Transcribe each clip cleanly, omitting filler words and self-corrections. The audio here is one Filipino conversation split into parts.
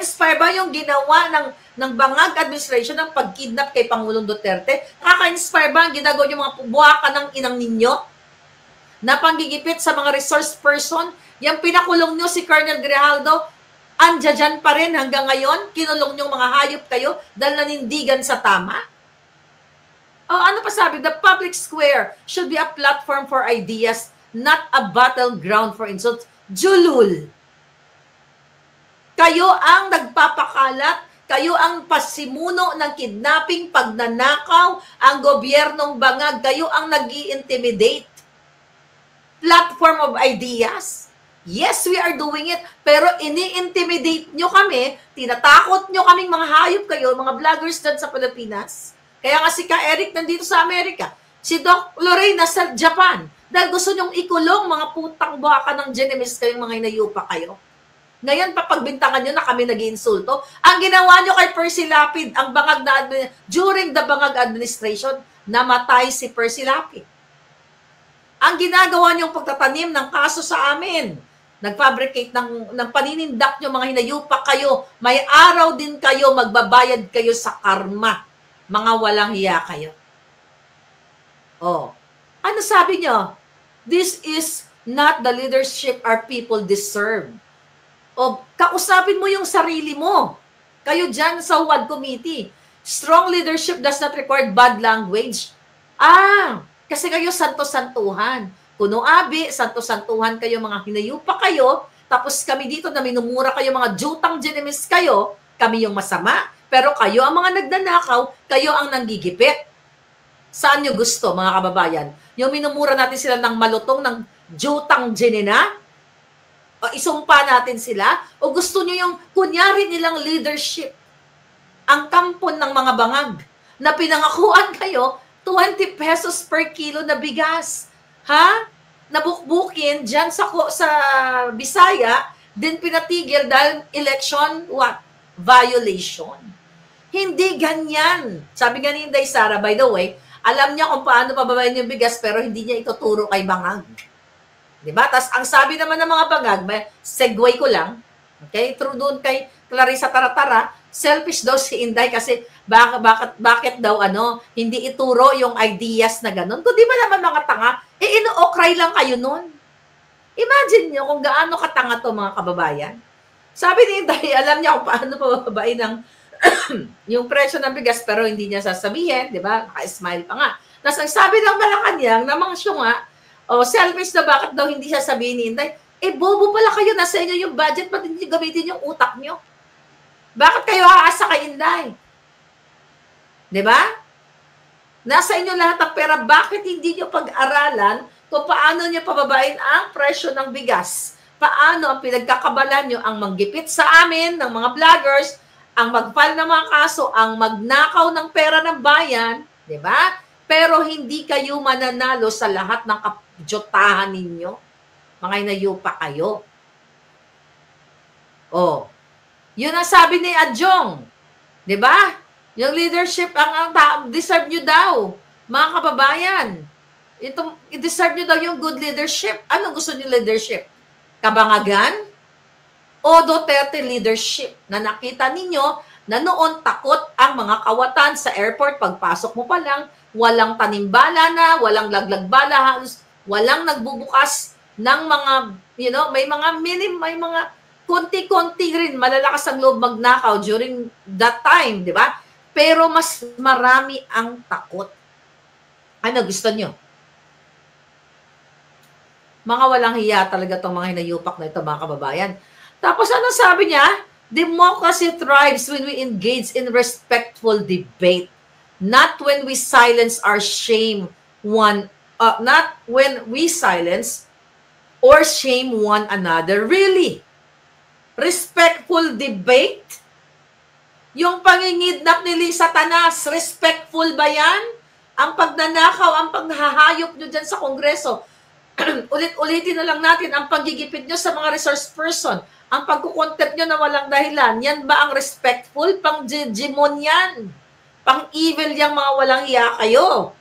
Nakaka-inspire ba yung ginawa ng Bangag administration ng pag-kidnap kay Pangulong Duterte? Nakaka-inspire ba ang ginagawa yung mga buwaka ng inang ninyo? Na panggigipit sa mga resource person? Yung pinakulong nyo si Colonel Grijaldo, andyan pa rin hanggang ngayon? Kinulong nyo mga hayop kayo dahil nanindigan sa tama? Ano pa sabi? The public square should be a platform for ideas, not a battleground for insults. Julul! Kayo ang nagpapakalat, kayo ang pasimuno ng kidnapping, pagnanakaw, ang gobyernong Bangag, kayo ang nag-i-intimidate. Platform of ideas. Yes, we are doing it, pero ini-intimidate nyo kami, tinatakot nyo kaming mga hayop kayo, mga vloggers dyan sa Pilipinas. Kaya nga si Ka Eric nandito sa Amerika, si Doc Lorraine nasa Japan, dahil gusto nyong ikulong mga putang baka ng Genemis kayong mga inayupa kayo. Ngayon, papagbintangan nyo na kami nag-iinsulto. Ang ginawa nyo kay Percy Lapid, ang Bangag na during the Bangag administration, namatay si Percy Lapid. Ang ginagawa nyong pagtatanim ng kaso sa amin, nag-fabricate ng paninindak nyo, mga hinayupa kayo, may araw din kayo, magbabayad kayo sa karma. Mga walang hiya kayo. Ano sabi nyo? This is not the leadership our people deserve. Kausapin mo yung sarili mo. Kayo dyan sa WAD committee. Strong leadership does not require bad language. Kasi kayo santo-santuhan. Kuno abi, santo-santuhan kayo, mga hinayupa kayo, tapos kami dito na minumura kayo, mga jutang Genemis kayo, kami yung masama. Pero kayo ang mga nagnanakaw, kayo ang nanggigipit. Saan nyo gusto, mga kababayan? Yung minumura natin sila ng malutong, ng jutang Genena? O isumpa natin sila? O gusto nyo yung kunyari nilang leadership? Ang kampon ng mga Bangag na pinangakuan kayo 20 pesos per kilo na bigas. Nabukbukin dyan sa Bisaya, din pinatigil dahil election violation. Hindi ganyan. Sabi nga ni Inday Sara, by the way, alam niya kung paano pababayin yung bigas pero hindi niya ituturo kay Bangag. Diba? Tas ang sabi naman ng mga Bangag, may segue ko lang, okay? True doon kay Clarissa Taratara, selfish daw si Inday kasi bakit daw hindi ituro yung ideas na ganun. Kung di ba naman mga tanga, ino-okray lang kayo nun. Imagine nyo kung gaano katanga to mga kababayan. Sabi ni Inday, alam niya kung paano pababain ng yung presyo ng bigas pero hindi niya sasabihin, di ba? Naka-smile pa nga. Tapos ang sabi ng Malacanang, namang siya nga, selfish na bakit daw hindi siya sabihin ni Inday, bobo pala kayo, nasa inyo yung budget, pati hindi gamitin yung utak nyo. Bakit kayo aasa kay Inday? Di ba? Nasa inyo lahat ang pera, bakit hindi nyo pag-aralan kung paano nyo pababain ang presyo ng bigas? Paano ang pinagkakabalan nyo ang manggipit sa amin, ng mga vloggers, ang mag-file ng mga kaso, ang magnakaw ng pera ng bayan, di ba? Pero hindi kayo mananalo sa lahat ng kapjotahan ninyo. Mga inayupa kayo. Yun ang sabi ni Adjong. Di ba? Yung leadership, ang deserve nyo daw. Mga kababayan, i-deserve nyo daw yung good leadership. Anong gusto nyo leadership? Kabangagan? O Duterte leadership na nakita ninyo na noon takot ang mga kawatan sa airport pagpasok mo pa lang, walang tanimbala na, walang laglagbala, walang nagbubukas ng mga, may mga konti-konti rin, malalakas ang loob magnakaw during that time, di ba? Pero mas marami ang takot. Ano gusto nyo? Mga walang hiya talaga itong mga hinayupak na ito, mga kababayan. Tapos ano sabi niya? Democracy thrives when we engage in respectful debate, not when we silence our shame not when we silence or shame one another. Really? Respectful debate? Yung pangingidnap ni Satanas, respectful ba yan? Ang pagnanakaw, ang paghahayop nyo dyan sa Kongreso, ulit-ulitin na lang natin ang paggigipit nyo sa mga resource person, ang pagkukontempt nyo na walang dahilan, yan ba ang respectful? Pang-jimon yan. Pang-evil yang mga walang iya kayo.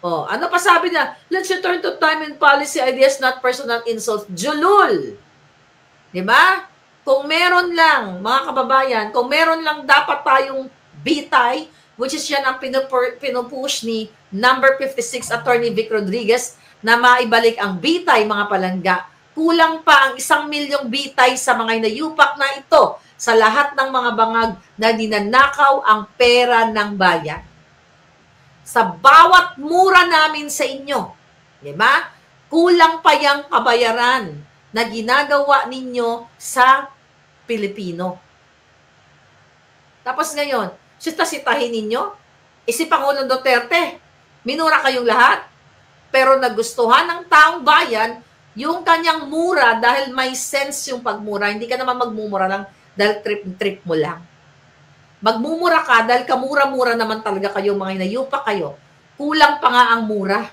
Ano pa sabi niya? Let's return to time and policy ideas, not personal insults. Julul. Diba? kung meron lang, mga kababayan, kung meron lang dapat tayong bitay, which is yan ang pinupush ni number 56 Attorney Vic Rodriguez, na maibalik ang bitay, mga palangga. Kulang pa ang 1 milyong bitay sa mga inayupak na ito sa lahat ng mga bangag na ninanakaw ang pera ng bayan. Sa bawat mura namin sa inyo, di ba? Kulang pa yung kabayaran na ginagawa ninyo sa Pilipino. Tapos ngayon, sita-sitahin ninyo, si Pangulong Duterte, minura kayong lahat, pero nagustuhan ng taong bayan yung kanyang mura dahil may sense yung pagmura. Hindi ka naman magmumura lang dahil trip mo lang. Magmumura ka dahil kamura-mura naman talaga kayo, mga inayupa kayo. Kulang pa nga ang mura.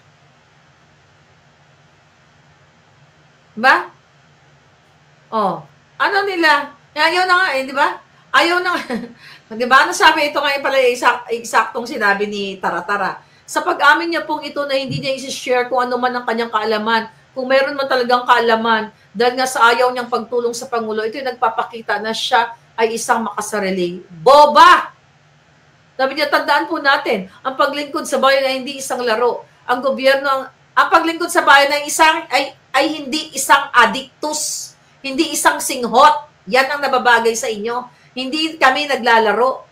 Ba? Oh, ano nila? Ayaw na nga di ba? Ayaw na di ba? Ano sabi ito ngayon pala eksaktong sinabi ni Taratara. Sa pag-amin niya pong ito na hindi niya isi-share kung ano man ang kanyang kaalaman, kung meron man talagang kaalaman, dahil nga sa ayaw niyang pagtulong sa Pangulo, ito yung nagpapakita na siya ay isang makasarili. Boba! Sabi niya, tandaan po natin, ang paglingkod sa bayan ay hindi isang laro. Ang gobyerno, ang paglingkod sa bayan ay hindi isang adictus, hindi isang singhot. Yan ang nababagay sa inyo. Hindi kami naglalaro.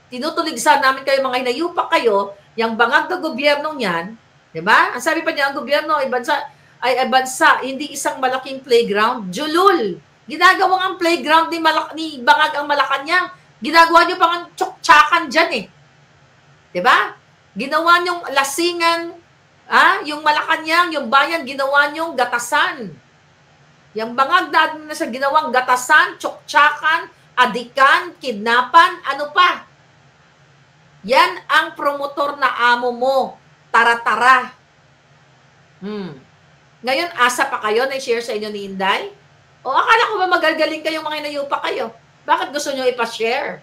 Tinutuligsan namin kayo, mga inayupak kayo, yung bangag na gobyerno niyan, di ba? Ang sabi pa niya, ang gobyerno ay bansa, hindi isang malaking playground. Julul! Ginagawang ang playground ni bangag ang Malacanang. Ginagawa niyo pang tsuktsakan dyan eh. Di ba? Ginawa niyong lasingan, yung Malacanang, yung bayan, ginawa niyong gatasan. Yung bangag na sa ginawang gatasan, tsuktsakan, adikan, kidnapan, ano pa? Yan ang promotor na amo mo. Taratara. Ngayon, asa pa kayo na i-share sa inyo ni Inday? O akala ko ba magagaling kayong mga inayupa kayo? Bakit gusto nyo ipa-share?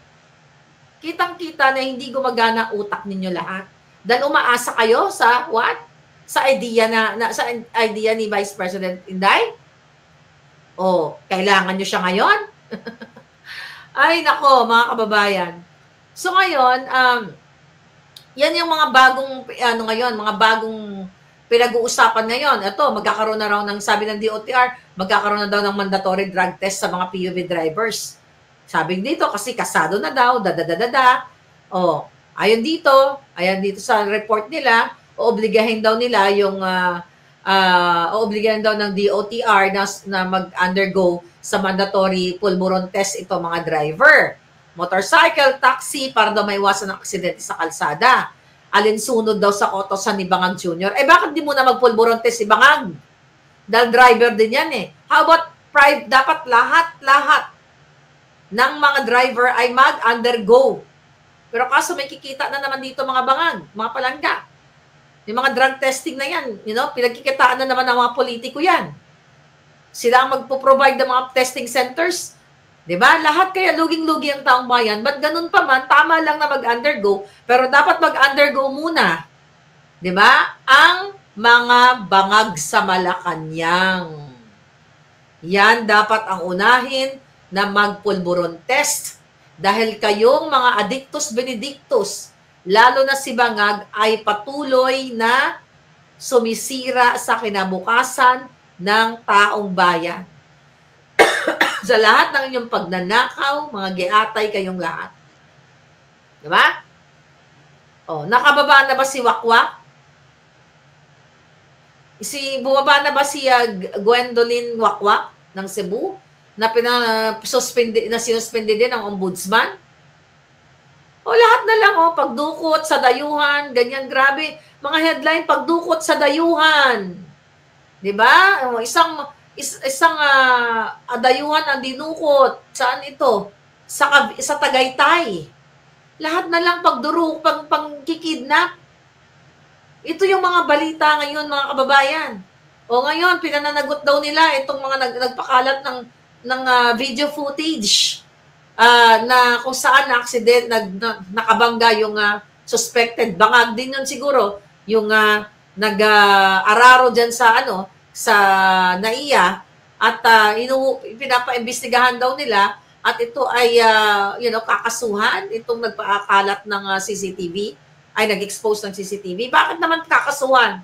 Kitang-kita na hindi gumagana utak ninyo lahat. Dahil umaasa kayo sa what? Sa idea sa idea ni Vice President Inday? O, kailangan nyo siya ngayon? Ay, nako, mga kababayan. So ngayon, yan yung mga bagong, mga bagong pinag-uusapan ngayon. Ito, magkakaroon na raw ng, sabi ng DOTR, magkakaroon na daw ng mandatory drug test sa mga PUV drivers. Sabi dito, kasi kasado na daw, ayon dito sa report nila, obligahin daw nila yung, obligahin daw ng DOTR na mag-undergo sa mandatory pulburon test ito mga driver. Motorcycle, taxi, para daw maiwasan ng aksidente sa kalsada. Alinsunod daw sa kotosan ni Bangag Jr. Bakit di mo na magpulburon test si Bangag? Dahil driver din yan eh. How about dapat lahat ng mga driver ay mag-undergo. Pero kaso may kikita na naman dito mga Bangag, mga palangga. Yung mga drug testing na yan, pinagkikitaan na naman ng mga politiko yan. Sila ang magpo-provide ng mga testing centers. Diba? Lahat kaya luging-lugi ang taong bayan. But ganun pa man, tama lang na mag-undergo, pero dapat mag-undergo muna. Diba? Ang mga bangag sa Malacanang. Yan dapat ang unahin na magpulburon test. Dahil kayong mga addictus benedictus, lalo na si Bangag, ay patuloy na sumisira sa kinabukasan ng taong bayan. Sa lahat ng inyong pagnanakaw, mga giatay kayong lahat. Diba? Nakababa na ba si Wakwak? Bumaba na ba si Gwendolyn Wakwak ng Cebu? Na sinuspende din ng ombudsman? Lahat na lang, pagdukot sa dayuhan, ganyan, grabe. Mga headline, pagdukot sa dayuhan. Diba? Isang dayuhan ang dinukot. Saan ito? Sa Tagaytay. Lahat na lang pangkikidnap. Ito yung mga balita ngayon, mga kababayan. Ngayon, pinananagot daw nila itong mga nagpakalat ng video footage na kung saan nakabangga yung suspected. Bangag din yun siguro, yung nag-araro dyan sa NAIA, at pinapaimbestigahan daw nila at ito ay kakasuhan itong nagpaakalat ng CCTV ay nag-expose ng CCTV. Bakit naman kakasuhan?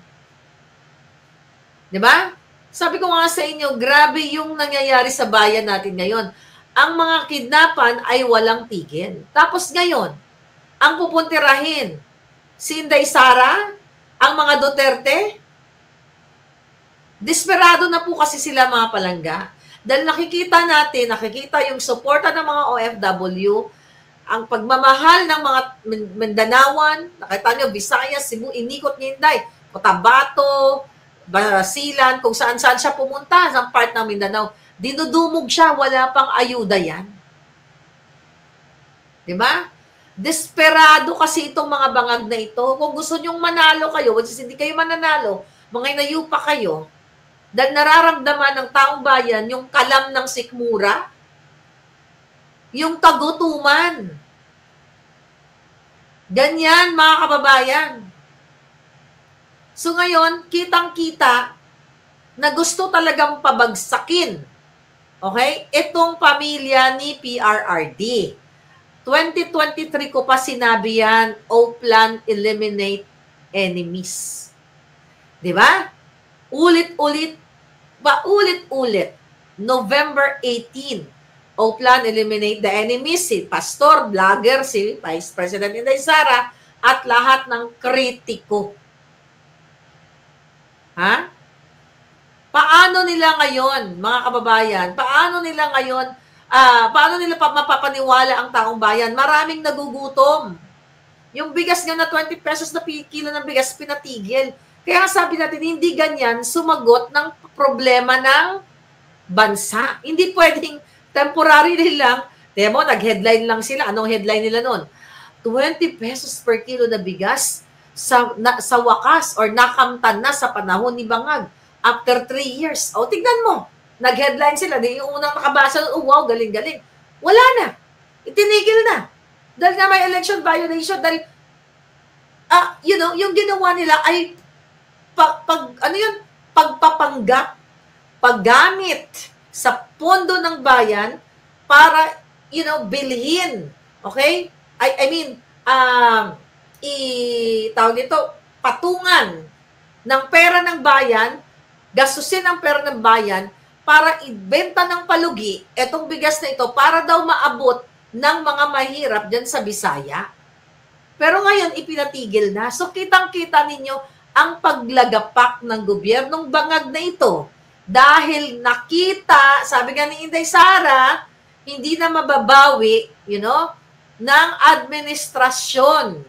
'Di ba? Sabi ko nga sa inyo, grabe yung nangyayari sa bayan natin ngayon. Ang mga kidnapan ay walang tigil. Tapos ngayon, ang pupuntirahin, si Inday Sara, ang mga Duterte, desperado na po kasi sila mga palangga. Dahil nakikita yung suporta ng mga OFW, ang pagmamahal ng mga Mindanawan, nakita nyo, Visayas, Cebu, inikot ni Inday, Cotabato, Basilan, kung saan-saan siya pumunta sa part ng Mindanao. Dinudumog siya, wala pang ayuda yan. Diba? Desperado kasi itong mga bangag na ito. Kung gusto nyong manalo kayo, which is hindi kayo mananalo, mga inayupa kayo, dahil nararamdaman ng taong bayan yung kalam ng sikmura, yung kagutuman. Ganyan, mga kababayan. So ngayon, kitang-kita na gusto talagang pabagsakin, okay, itong pamilya ni PRRD. 2023 ko pa sinabi yan, O-Plan Eliminate Enemies. Di ba? Ulit-ulit, November 18, O-Plan Eliminate the Enemies, si Pastor, vlogger, si Vice President Inday Sara, at lahat ng kritiko. Ha? Paano nila ngayon, mga kababayan, paano nila mapapaniwala ang taong bayan? Maraming nagugutom. Yung bigas nga na 20 pesos na kilo ng bigas, pinatigil. Kaya sabi natin, hindi ganyan sumagot ng problema ng bansa. Hindi pwedeng temporary lang. Demo, nag-headline lang sila. Anong headline nila nun? 20 pesos per kilo na bigas sa wakas or nakamtan na sa panahon ni Bangag after 3 years. O, tignan mo. Nag-headline sila. Yung unang nakabasa, oh, wow, galing-galing. Wala na. Itinigil na. Dahil nga may election violation. Dahil, yung ginawa nila ay pagpapanggap, paggamit sa pondo ng bayan para, bilhin. Okay? Tawag dito, patungan ng pera ng bayan, gastusin ang pera ng bayan para ibenta ng palugi etong bigas na ito para daw maabot ng mga mahirap dyan sa Bisaya. Pero ngayon, ipinatigil na. So, kitang-kita ninyo ang paglagapak ng gobyernong Bangag na ito. Dahil nakita, sabi nga ni Inday Sara, hindi na mababawi, ng administrasyon